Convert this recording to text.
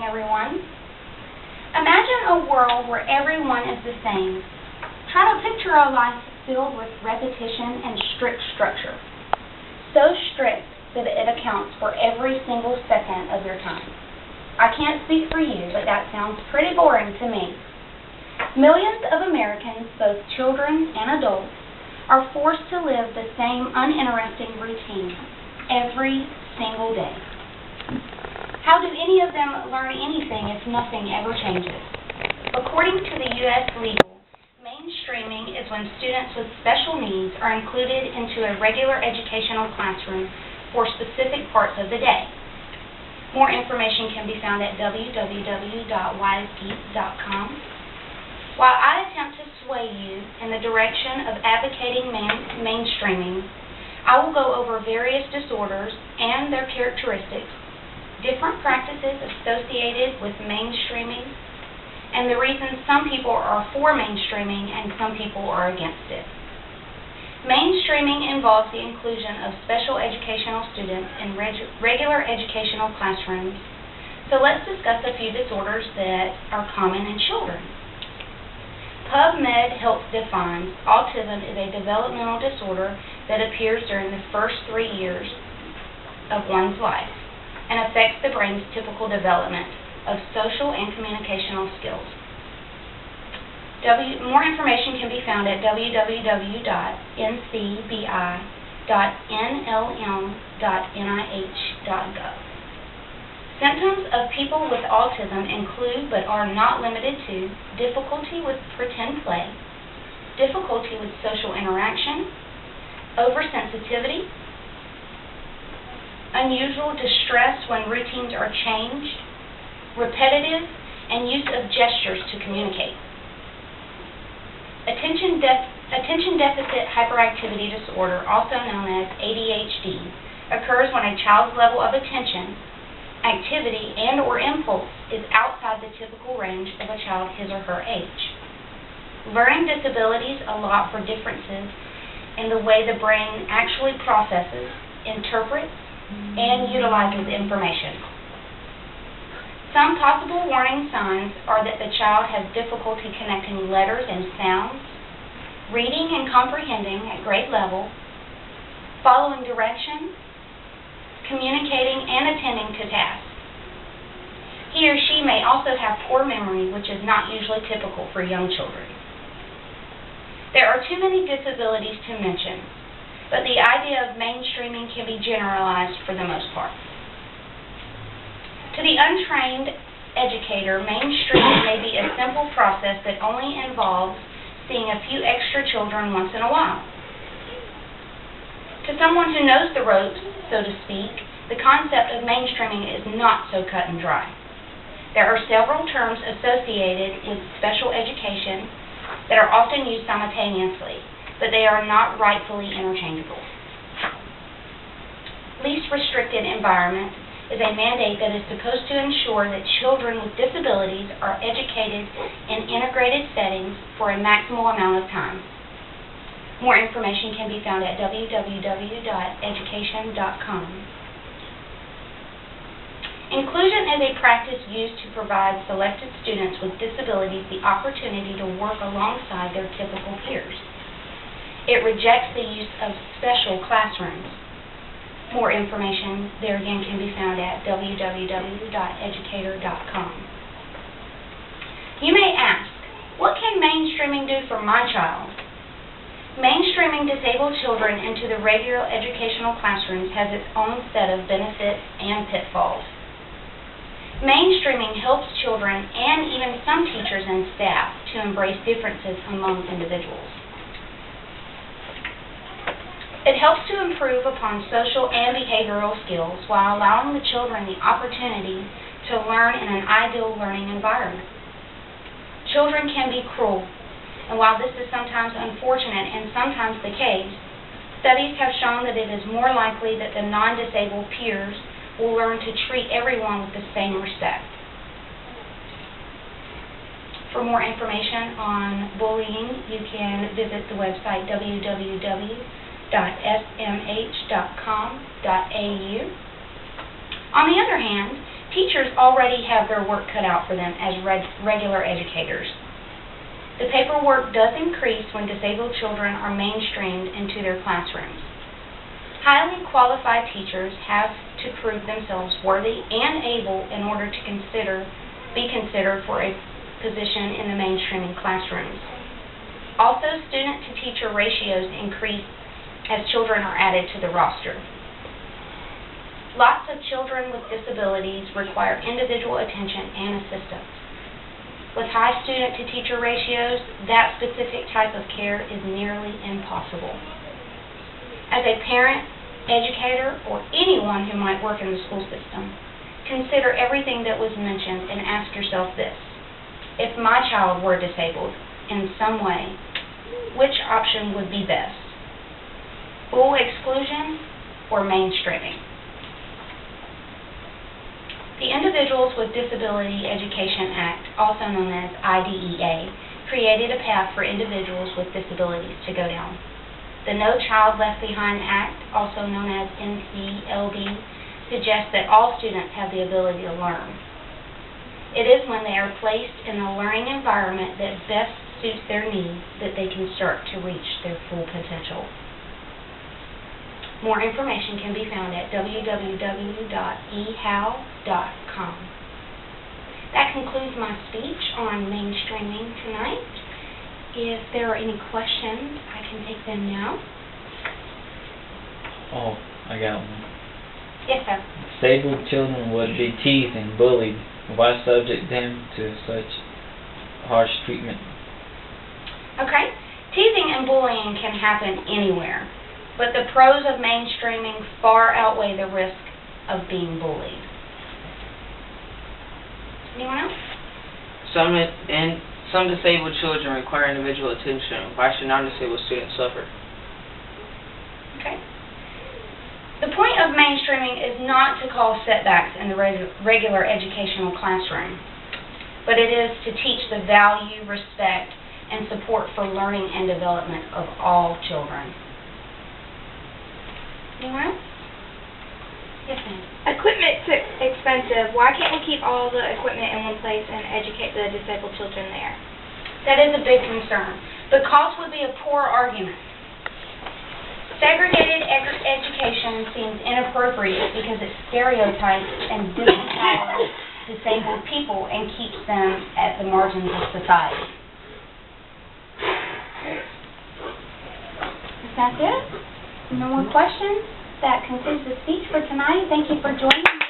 everyone. Imagine a world where everyone is the same. Try to picture a life filled with repetition and strict structure. So strict that it accounts for every single second of your time. I can't speak for you, but that sounds pretty boring to me. Millions of Americans, both children and adults, are forced to live the same uninteresting routine every single day. How do any of them learn anything if nothing ever changes? According to the U.S. Legal, mainstreaming is when students with special needs are included into a regular educational classroom for specific parts of the day. More information can be found at www.wisegeek.com. While I attempt to sway you in the direction of advocating mainstreaming, I will go over various disorders and their characteristics, different practices associated with mainstreaming, and the reasons some people are for mainstreaming and some people are against it. Mainstreaming involves the inclusion of special educational students in regular educational classrooms, so let's discuss a few disorders that are common in children. PubMed helps define autism is a developmental disorder that appears during the first 3 years of one's life and affects the brain's typical development of social and communicational skills. More information can be found at www.ncbi.nlm.nih.gov. Symptoms of people with autism include, but are not limited to, difficulty with pretend play, difficulty with social interaction, oversensitivity, unusual distress when routines are changed, repetitive and use of gestures to communicate. Attention deficit hyperactivity disorder, also known as ADHD, occurs when a child's level of attention, activity, and or impulse is outside the typical range of a child his or her age. Learning disabilities allow for differences in the way the brain actually processes, interprets, and utilizes information. Some possible warning signs are that the child has difficulty connecting letters and sounds, reading and comprehending at grade level, following directions, communicating and attending to tasks. He or she may also have poor memory, which is not usually typical for young children. There are too many disabilities to mention, but the idea of mainstreaming can be generalized for the most part. To the untrained educator, mainstreaming may be a simple process that only involves seeing a few extra children once in a while. To someone who knows the ropes, so to speak, the concept of mainstreaming is not so cut and dry. There are several terms associated with special education that are often used simultaneously, but they are not rightfully interchangeable. Least restricted environment is a mandate that is supposed to ensure that children with disabilities are educated in integrated settings for a maximal amount of time. More information can be found at www.education.com. Inclusion is a practice used to provide selected students with disabilities the opportunity to work alongside their typical peers. It rejects the use of special classrooms. More information there again can be found at www.educator.com. You may ask, what can mainstreaming do for my child? Mainstreaming disabled children into the regular educational classrooms has its own set of benefits and pitfalls. Mainstreaming helps children and even some teachers and staff to embrace differences among individuals. It helps to improve upon social and behavioral skills while allowing the children the opportunity to learn in an ideal learning environment. Children can be cruel, and while this is sometimes unfortunate and sometimes the case, studies have shown that it is more likely that the non-disabled peers will learn to treat everyone with the same respect. For more information on bullying, you can visit the website www.smh.com.au. On the other hand, teachers already have their work cut out for them as regular educators. The paperwork does increase when disabled children are mainstreamed into their classrooms. Highly qualified teachers have to prove themselves worthy and able in order to be considered for a position in the mainstreaming classrooms. Also, student-to-teacher ratios increase as children are added to the roster. Lots of children with disabilities require individual attention and assistance. With high student-to-teacher ratios, that specific type of care is nearly impossible. As a parent, educator, or anyone who might work in the school system, consider everything that was mentioned and ask yourself this: if my child were disabled in some way, which option would be best? Full exclusion or mainstreaming? The Individuals with Disability Education Act, also known as IDEA, created a path for individuals with disabilities to go down. The No Child Left Behind Act, also known as NCLB, suggests that all students have the ability to learn. It is when they are placed in a learning environment that best suits their needs that they can start to reach their full potential. More information can be found at www.ehow.com. That concludes my speech on mainstreaming tonight. If there are any questions, I can take them now. Oh, I got one. Yes, sir. Disabled children would be teased and bullied. Why subject them to such harsh treatment? Okay. Teasing and bullying can happen anywhere, but the pros of mainstreaming far outweigh the risk of being bullied. Anyone else? Some disabled children require individual attention. Why should non-disabled students suffer? Okay. The point of mainstreaming is not to cause setbacks in the regular educational classroom, but it is to teach the value, respect, and support for learning and development of all children. Anyone else? Yes, ma'am. Equipment's expensive. Why can't we keep all the equipment in one place and educate the disabled children there? That is a big concern. The cost would be a poor argument. Segregated education seems inappropriate because it stereotypes and disempowers disabled people and keeps them at the margins of society. Is that it? No more questions? That concludes the speech for tonight. Thank you for joining me.